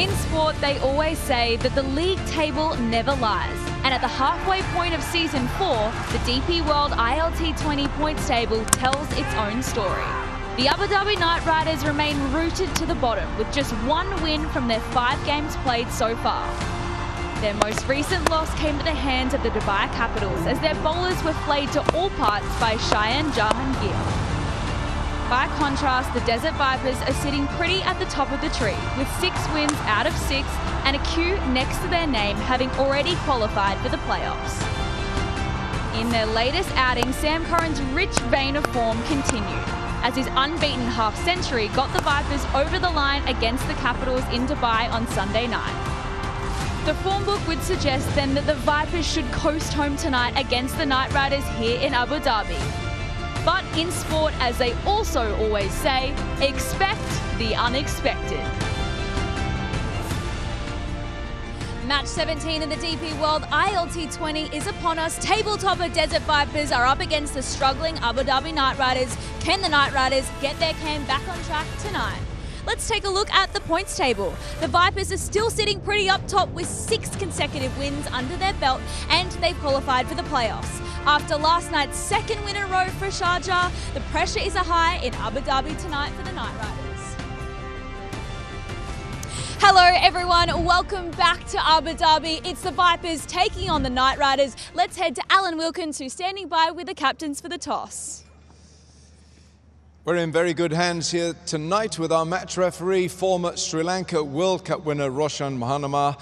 In sport, they always say that the league table never lies. And at the halfway point of Season 4, the DP World ILT20 points table tells its own story. The Abu Dhabi Knight Riders remain rooted to the bottom with just one win from their 5 games played so far. Their most recent loss came at the hands of the Dubai Capitals as their bowlers were flayed to all parts by Cheyenne Jahangir. By contrast, the Desert Vipers are sitting pretty at the top of the tree with 6 wins out of 6 and a Q next to their name, having already qualified for the playoffs. In their latest outing, Sam Curran's rich vein of form continued as his unbeaten half-century got the Vipers over the line against the Capitals in Dubai on Sunday night. The form book would suggest then that the Vipers should coast home tonight against the Knight Riders here in Abu Dhabi. But in sport, as they also always say, expect the unexpected. Match 17 in the DP World ILT20 is upon us. Tabletopper Desert Vipers are up against the struggling Abu Dhabi Knight Riders. Can the Knight Riders get their can back on track tonight? Let's take a look at the points table. The Vipers are still sitting pretty up top with 6 consecutive wins under their belt, and they've qualified for the playoffs. After last night's 2nd win in a row for Sharjah, the pressure is high in Abu Dhabi tonight for the Knight Riders. Hello everyone, welcome back to Abu Dhabi. It's the Vipers taking on the Knight Riders. Let's head to Alan Wilkins, who's standing by with the captains for the toss. We're in very good hands here tonight with our match referee, former Sri Lanka World Cup winner Roshan Mahanama.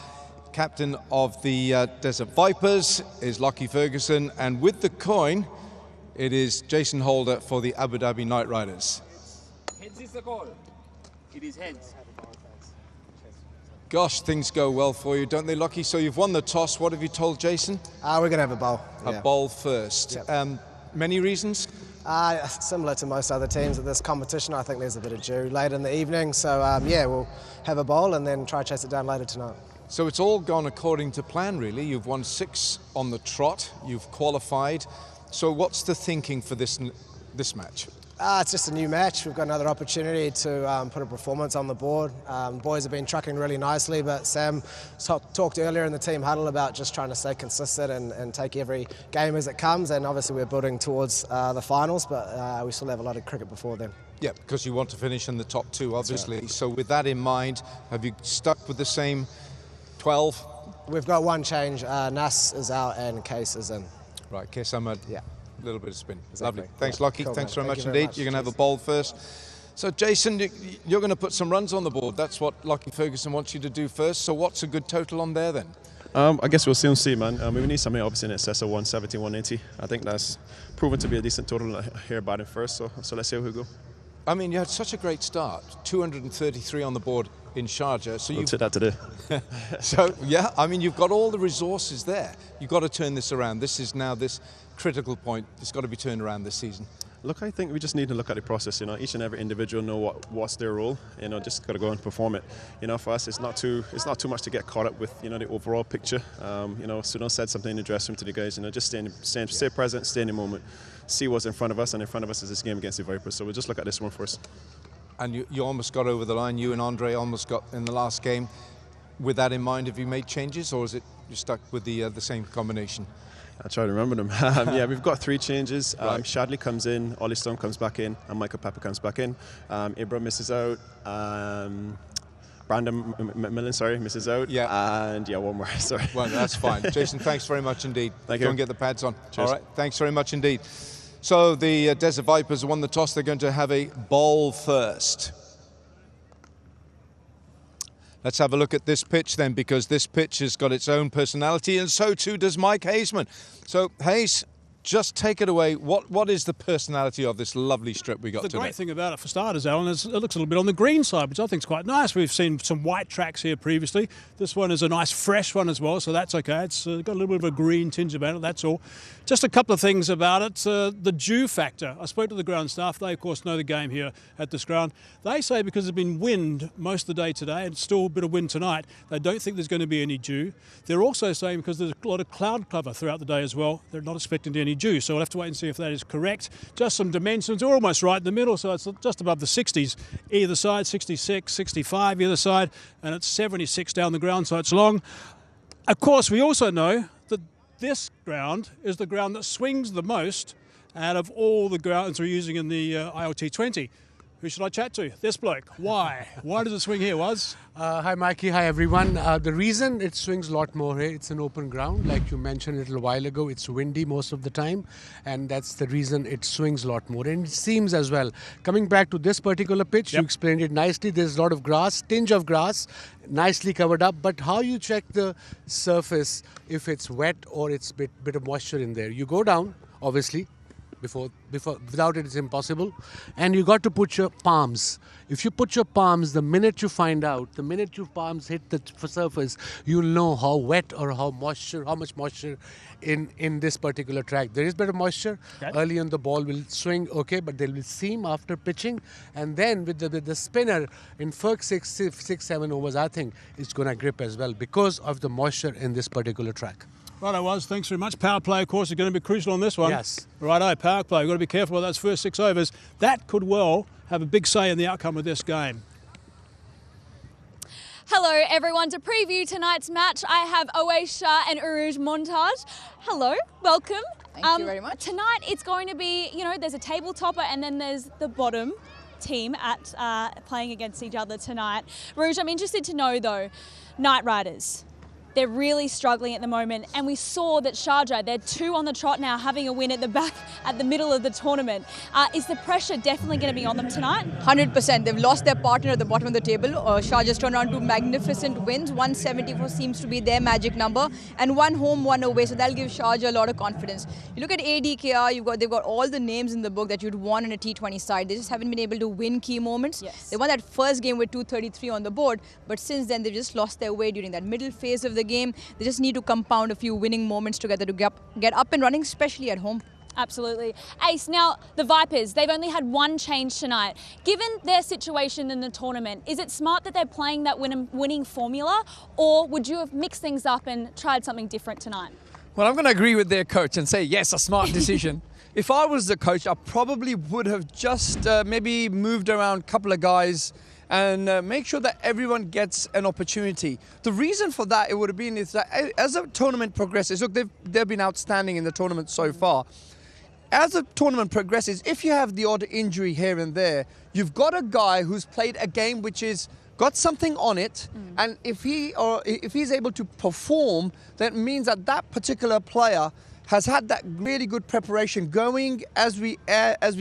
Captain of the Desert Vipers is Lockie Ferguson, and with the coin, it is Jason Holder for the Abu Dhabi Knight Riders. Heads is the call. It is heads. Gosh, things go well for you, don't they, Lockie? So you've won the toss. What have you told Jason? We're going to have a bowl. A bowl first. Yep. Many reasons? Similar to most other teams at this competition, I think there's a bit of dew late in the evening. So, yeah, we'll have a bowl and then try to chase it down later tonight. So it's all gone according to plan, really. You've won 6 on the trot. You've qualified. So what's the thinking for this match? It's just a new match. We've got another opportunity to put a performance on the board. Boys have been trucking really nicely, but Sam talked earlier in the team huddle about just trying to stay consistent and take every game as it comes. And obviously we're building towards the finals, but we still have a lot of cricket before then. Yeah, because you want to finish in the top 2, obviously. Right. So with that in mind, have you stuck with the same 12? We've got one change. Nas is out and Case is in. Right, Case Ahmed. Yeah. A little bit of spin. Exactly. Lovely. Thanks, Yeah. Lockie. Cool, Thanks mate. very much Thank you indeed. very You're going to have a Cheers. bowl first. So, Jason, you're going to put some runs on the board. That's what Lockie Ferguson wants you to do first. So what's a good total on there then? I guess we'll soon see, man. We need something obviously in excess of 170, 180. I think that's proven to be a decent total here batting first. So let's see how we go. I mean, you had such a great start. 233 on the board in Sharjah. So We'll take that today. So, yeah, I mean, you've got all the resources there. You've got to turn this around. This is now this critical point. It's got to be turned around this season. Look, I think we just need to look at the process. You know, each and every individual know what's their role. You know, just got to go and perform it. You know, for us, it's not too much to get caught up with. You know, the overall picture. You know, Sudan said something in the dressing room to the guys. You know, just stay present, stay in the moment, see what's in front of us, and in front of us is this game against the Vipers. So we'll just look at this one first. And you almost got over the line. You and Andre almost got in the last game. With that in mind, have you made changes, or is it you're stuck with the same combination? I try to remember them. Yeah, we've got 3 changes. Right. Shadley comes in, Ollie Stone comes back in, and Michael Pepper comes back in. Ibra misses out. Brandon McMillan, misses out. Yeah. And yeah, one more, sorry. Well, that's fine. Jason, thanks very much indeed. Thank you. Go and get the pads on. Cheers. All right, thanks very much indeed. So the Desert Vipers won the toss. They're going to have a bowl first. Let's have a look at this pitch then, because this pitch has got its own personality, and so too does Mike Hazeman. So, Hayes, just take it away. What is the personality of this lovely strip we got today? The great thing about it, for starters, Alan, is it looks a little bit on the green side, which I think is quite nice. We've seen some white tracks here previously. This one is a nice fresh one as well, so that's okay. It's got a little bit of a green tinge about it, that's all. Just a couple of things about it. The dew factor. I spoke to the ground staff. They, of course, know the game here at this ground. They say because there's been wind most of the day today, and still a bit of wind tonight, they don't think there's going to be any dew. They're also saying because there's a lot of cloud cover throughout the day as well, they're not expecting any any juice. So we'll have to wait and see if that is correct. Just some dimensions, we're almost right in the middle, so it's just above the 60s either side, 66, 65 either side, and it's 76 down the ground, so it's long. Of course, we also know that this ground is the ground that swings the most out of all the grounds we're using in the ILT20. Who should I chat to? This bloke. Why? Why does it swing here, Waz? Hi, Mikey. Hi, everyone. The reason it swings a lot more here, it's an open ground. Like you mentioned a little while ago, it's windy most of the time. And that's the reason it swings a lot more. And it seems as well. Coming back to this particular pitch, You explained it nicely. There's a lot of grass, tinge of grass, nicely covered up. But how you check the surface, if it's wet or it's bit of moisture in there? You go down, obviously. Without it, it's impossible. And you got to put your palms. If you put your palms, the minute your palms hit the surface, you'll know how wet or how much moisture in this particular track. There is better moisture. Okay. Early on the ball will swing, okay, but there will seam after pitching. And then with the spinner in first 6-7 overs, I think it's going to grip as well because of the moisture in this particular track. Right, I was. Thanks very much. Power play, of course, is going to be crucial on this one. Yes. Righto, power play. We've got to be careful with those first 6 overs. That could well have a big say in the outcome of this game. Hello, everyone. To preview tonight's match, I have Awais Shah and Uruj Montaj. Hello, welcome. Thank you very much. Tonight, it's going to be, there's a table topper and then there's the bottom team at playing against each other tonight. Uruj, I'm interested to know, though, Knight Riders. They're really struggling at the moment, and we saw that Sharjah, they're 2 on the trot now, having a win at the middle of the tournament. Is the pressure definitely going to be on them tonight? 100%. They've lost their partner at the bottom of the table. Sharjah's turned around 2 magnificent wins. 174 seems to be their magic number, and 1 home, 1 away. So that'll give Sharjah a lot of confidence. You look at ADKR, they've got all the names in the book that you'd want in a T20 side. They just haven't been able to win key moments. Yes. They won that first game with 233 on the board, but since then they've just lost their way during that middle phase of the game. They just need to compound a few winning moments together to get up and running, especially at home. Absolutely. Ace, now the Vipers, they've only had 1 change tonight. Given their situation in the tournament, is it smart that they're playing that winning formula, or would you have mixed things up and tried something different tonight? Well, I'm going to agree with their coach and say, yes, a smart decision. If I was the coach, I probably would have just maybe moved around a couple of guys and make sure that everyone gets an opportunity. The reason for that, it would have been, is that as the tournament progresses, look, they've been outstanding in the tournament so far. As the tournament progresses, if you have the odd injury here and there, you've got a guy who's played a game which is got something on it, and if he's able to perform, that means that that particular player has had that really good preparation going as we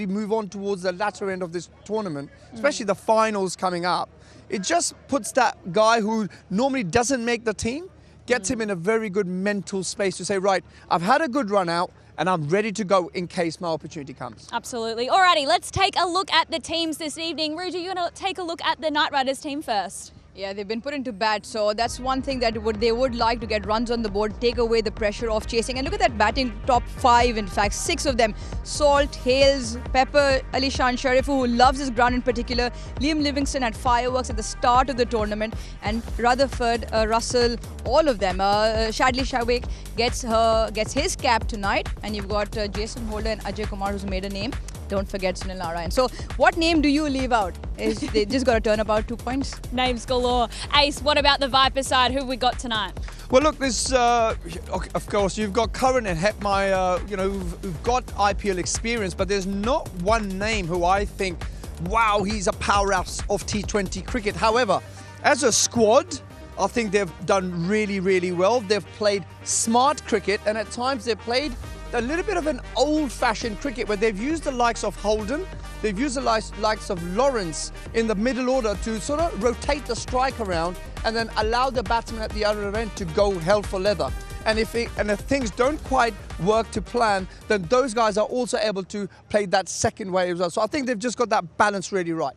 move on towards the latter end of this tournament, especially the finals coming up. It just puts that guy who normally doesn't make the team, gets him in a very good mental space to say, right, I've had a good run out and I'm ready to go in case my opportunity comes. Absolutely. Alrighty, let's take a look at the teams this evening. Ruja, you're going to take a look at the Knight Riders team first. Yeah, they've been put into bat, so that's one thing that they would like to get runs on the board, take away the pressure of chasing. And look at that batting top 5, in fact, 6 of them. Salt, Hales, Pepper, Alishan Sharifu, who loves his ground in particular. Liam Livingston had fireworks at the start of the tournament. And Rutherford, Russell, all of them. Shadley Shawik gets his cap tonight. And you've got Jason Holder and Ajay Kumar, who's made a name. Don't forget Sunil Narayan. So what name do you leave out? They just got to turn about 2 points. Names galore. Ace, what about the Viper side? Who have we got tonight? Well, look, this, of course, you've got Curran and Hetmyer, who've got IPL experience, but there's not one name who I think, wow, he's a powerhouse of T20 cricket. However, as a squad, I think they've done really, really well. They've played smart cricket, and at times they've played a little bit of an old-fashioned cricket where they've used the likes of Holden, they've used the likes of Lawrence in the middle order to sort of rotate the strike around and then allow the batsman at the other end to go hell for leather. And if things don't quite work to plan, then those guys are also able to play that second way as well. So I think they've just got that balance really right.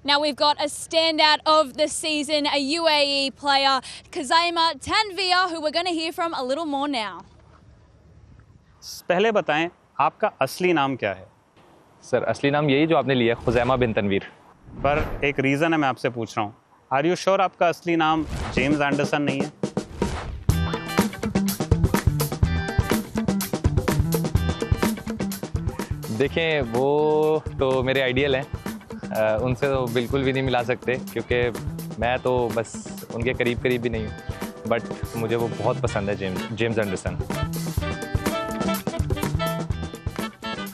Now we've got a standout of the season, a UAE player, Khazaima Tanvir, who we're going to hear from a little more now. पहले बताएं आपका असली नाम क्या है? Sir असली नाम यही जो आपने लिया, खुज़ैमा बिन तनवीर। पर एक रीज़न है मैं आपसे पूछ रहा हूँ। आर यू श्योर आपका असली नाम जेम्स एंडरसन नहीं है? देखें वो तो मेरे आइडियल हैं, उनसे तो बिल्कुल भी नहीं मिला सकते क्योंकि मैं तो बस उनके करीब भी नहीं हूँ, बट मुझे वो बहुत पसंद है जेम्स एंडरसन।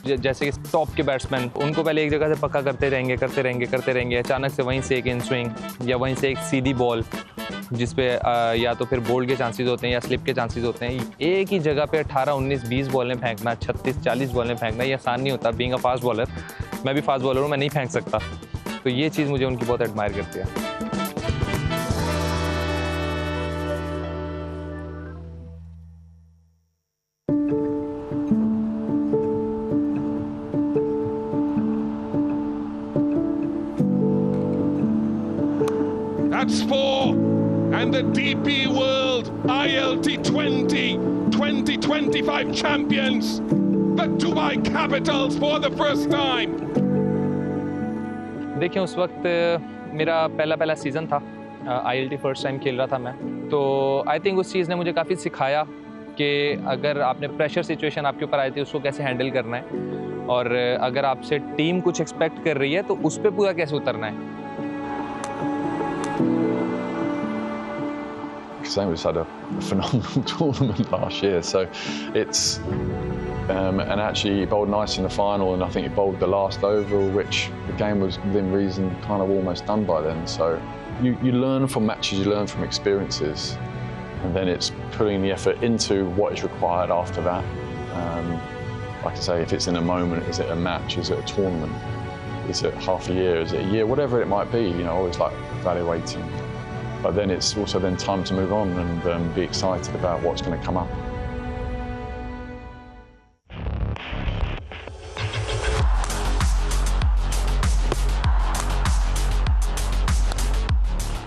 जैसे कि टॉप के बैट्समैन, उनको पहले एक जगह से पक्का करते रहेंगे, अचानक से वहीं से एक इन स्विंग या वहीं से एक सीधी बॉल जिस पे या तो फिर बोल्ड के चांसेस होते हैं या स्लिप के चांसेस होते हैं, एक ही जगह पे 18, 19, 20 बॉलें फेंकना, 36, 40 बॉलें फेंकना ये आसान नहीं होता। बीइंग अ फास्ट बॉलर, मैं भी फास्ट बॉलर हूँ, मैं नहीं फेंक सकता, तो ये चीज़ मुझे उनकी बहुत एडमायर करती है। That's 4, and the DP World ILT20 2025 champions, the Dubai Capitals for the first time. देखिए उस वक्त मेरा पहला सीज़न था, ILT फर्स्ट टाइम खेल रहा था मैं, तो आई थिंक उस चीज़ ने मुझे काफ़ी सिखाया कि अगर आपने प्रेशर सिचुएशन आपके ऊपर आई थी उसको कैसे हैंडल करना है, और अगर आपसे टीम कुछ एक्सपेक्ट कर रही है तो उस पर पूरा कैसे उतरना है। We just had a phenomenal tournament last year, so it's and actually he bowled nice in the final, and I think he bowled the last over, which the game was within reason kind of almost done by then. So you learn from matches, you learn from experiences, and then it's putting the effort into what is required after that. Like I say, if it's in a moment, is it a match, is it a tournament, is it half a year, is it a year, whatever it might be, you know, always like evaluating. But then it's also then time to move on and be excited about what's going to come up.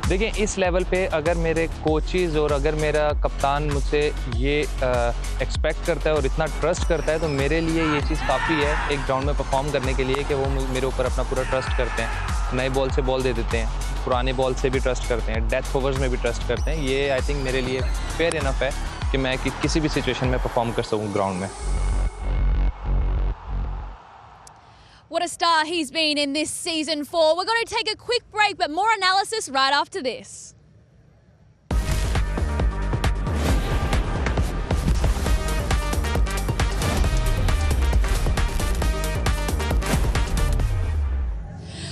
देखिए इस level पे अगर मेरे coaches और अगर मेरा कप्तान मुझसे ये एक्सपेक्ट करता है और इतना ट्रस्ट करता है, तो मेरे लिए ये चीज़ काफ़ी है एक ग्राउंड में परफॉर्म करने के लिए कि वो मेरे ऊपर अपना पूरा ट्रस्ट करते हैं, नए बॉल से बॉल दे देते हैं, पुराने बॉल से भी ट्रस्ट करते हैं, डेथ ओवर्स में भी ट्रस्ट करते हैं। ये आई थिंक मेरे लिए फेयर इनफ है कि मैं किसी भी सिचुएशन में परफॉर्म कर सकूँ ग्राउंड में। What a star he's been in this season 4. We're going to take a quick break, but more analysis right after this.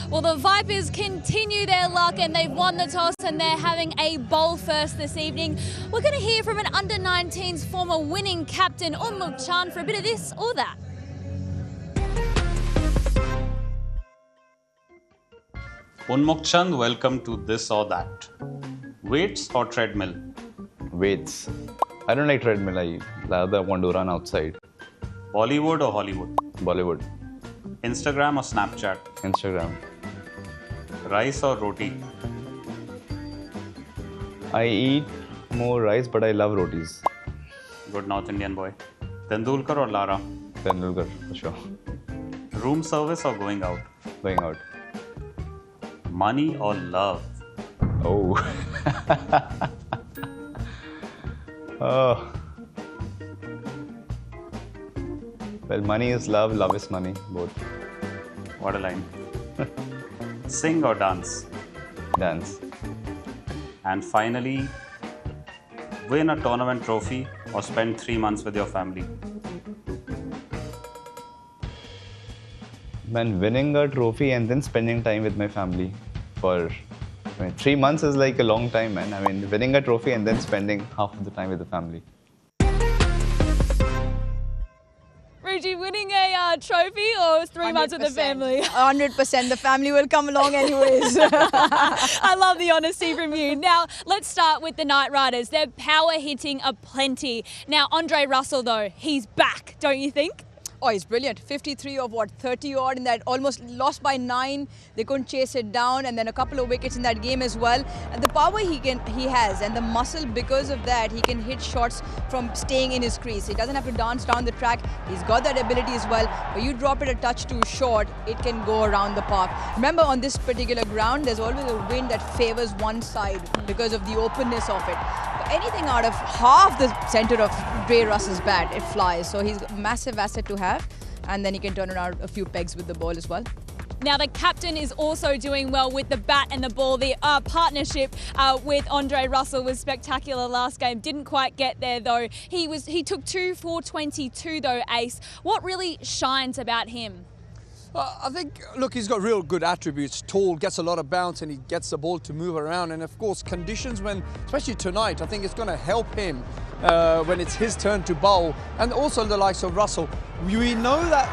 Well, the Vipers continue their luck and they've won the toss and they're having a bowl first this evening. We're going to hear from an under-19s former winning captain, Unmukchan, for a bit of this or that. Unmukchan, welcome to This or That. Weights or treadmill? Weights. I don't like treadmill. I rather want to run outside. Bollywood or Hollywood? Bollywood. Instagram or Snapchat? Instagram. Rice or roti? I eat more rice, but I love rotis. Good North Indian boy. Tendulkar or Lara? Tendulkar, for sure. Room service or going out? Going out. Money or love? Oh. Oh. Well, money is love, love is money, both. What a line. Sing or dance? Dance. And finally, win a tournament trophy or spend 3 months with your family? Man, winning a trophy and then spending time with my family for 3 months is like a long time, man. I mean, winning a trophy and then spending half of the time with the family. Ruji, winning a trophy or 3 months with the family? 100%. The family will come along anyways. I love the honesty from you. Now, let's start with the Knight Riders. Their power hitting aplenty. Now, Andre Russell, though, he's back, don't you think? Oh, he's brilliant. 53 of what, 30 odd in that, almost lost by 9. They couldn't chase it down, and then a couple of wickets in that game as well. And the power he has and the muscle, because of that, he can hit shots from staying in his crease. He doesn't have to dance down the track. He's got that ability as well. But you drop it a touch too short, it can go around the park. Remember, on this particular ground, there's always a wind that favors one side because of the openness of it. But anything out of half the center of Dre Russell's bat, it flies. So he's a massive asset to have. and then he can turn around a few pegs with the ball as well. Now the captain is also doing well with the bat and the ball. The partnership with Andre Russell was spectacular last game. Didn't quite get there though. He took 2 for 22 though, Ace. What really shines about him? I think, look, he's got real good attributes. Tall, gets a lot of bounce, and he gets the ball to move around. And of course, conditions when, especially tonight, I think it's going to help him when it's his turn to bowl. And also the likes of Russell. We know that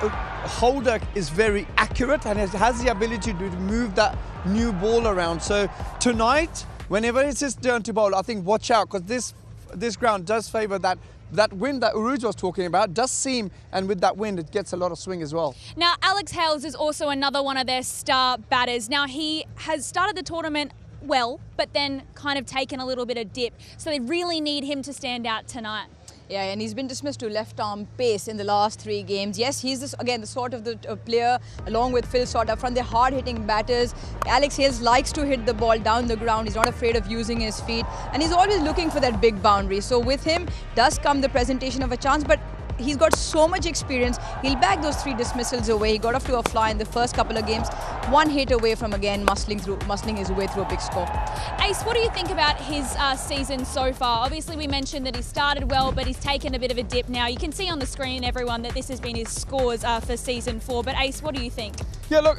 Holder is very accurate and has the ability to move that new ball around. So tonight, whenever it's his turn to bowl, I think watch out, because this ground does favour that wind that Uruj was talking about does seem, and with that wind, it gets a lot of swing as well. Now, Alex Hales is also another one of their star batters. Now, he has started the tournament well, but then kind of taken a little bit of dip. So they really need him to stand out tonight. Yeah, and he's been dismissed to left-arm pace in the last 3 games. Yes, he's again the sort of the player, along with Phil Sort up front. They're hard-hitting batters. Alex Hales likes to hit the ball down the ground. He's not afraid of using his feet, and he's always looking for that big boundary. So with him does come the presentation of a chance, but he's got so much experience. He'll bag those 3 dismissals away. He got off to a fly in the first couple of games. 1 hit away from again muscling his way through a big score. Ace, what do you think about his season so far? Obviously, we mentioned that he started well, but he's taken a bit of a dip now. You can see on the screen, everyone, that this has been his scores for season 4. But Ace, what do you think? Yeah, look,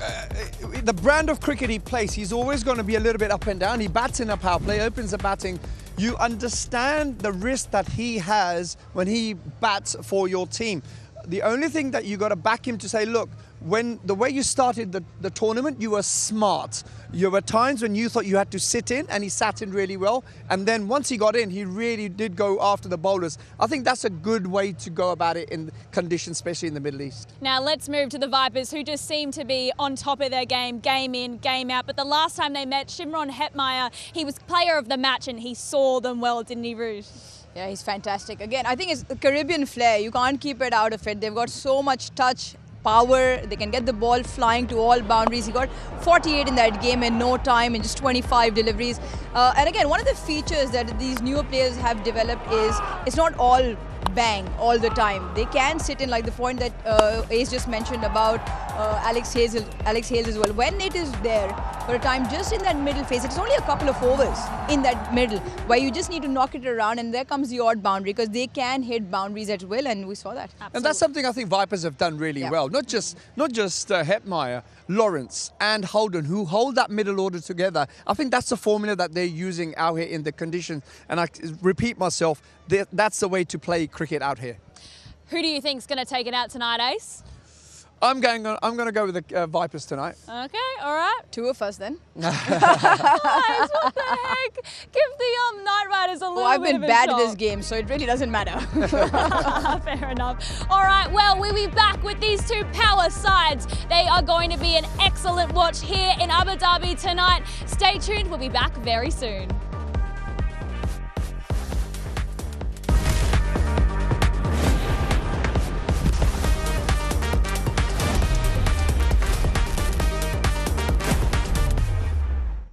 the brand of cricket he plays, he's always going to be a little bit up and down. He bats in a power play, opens the batting. You understand the risk that he has when he bats for your team. The only thing that you got to back him to say, look, when the way you started the tournament, you were smart. There were times when you thought you had to sit in, and he sat in really well. And then once he got in, he really did go after the bowlers. I think that's a good way to go about it in conditions, especially in the Middle East. Now let's move to the Vipers, who just seem to be on top of their game in, game out. But the last time they met, Shimron Hetmeyer, he was player of the match, and he saw them well, didn't he, Rouge? Yeah, he's fantastic. Again, I think it's the Caribbean flair. You can't keep it out of it. They've got so much touch, power. They can get the ball flying to all boundaries. He got 48 in that game in no time, in just 25 deliveries. And again, one of the features that these newer players have developed is it's not all bang all the time. They can sit in, like the point that Ace just mentioned about Alex Hales as well. When it is there for a time, just in that middle phase, it's only a couple of overs in that middle where you just need to knock it around, and there comes the odd boundary, because they can hit boundaries at will, and we saw that. Absolutely. And that's something I think Vipers have done really well. Not just Hetmeyer, Lawrence and Holden, who hold that middle order together. I think that's the formula that they're using out here in the conditions. And I repeat myself, that's the way to play cricket out here. Who do you think's going to take it out tonight, Ace? I'm going to go with the Vipers tonight. Okay, all right. 2 of us then. Guys, what the heck? Give the Night Riders a little bit of a I've been bad shot. at this game, so it really doesn't matter. Fair enough. All right, well, we'll be back with these 2 power sides. They are going to be an excellent watch here in Abu Dhabi tonight. Stay tuned. We'll be back very soon.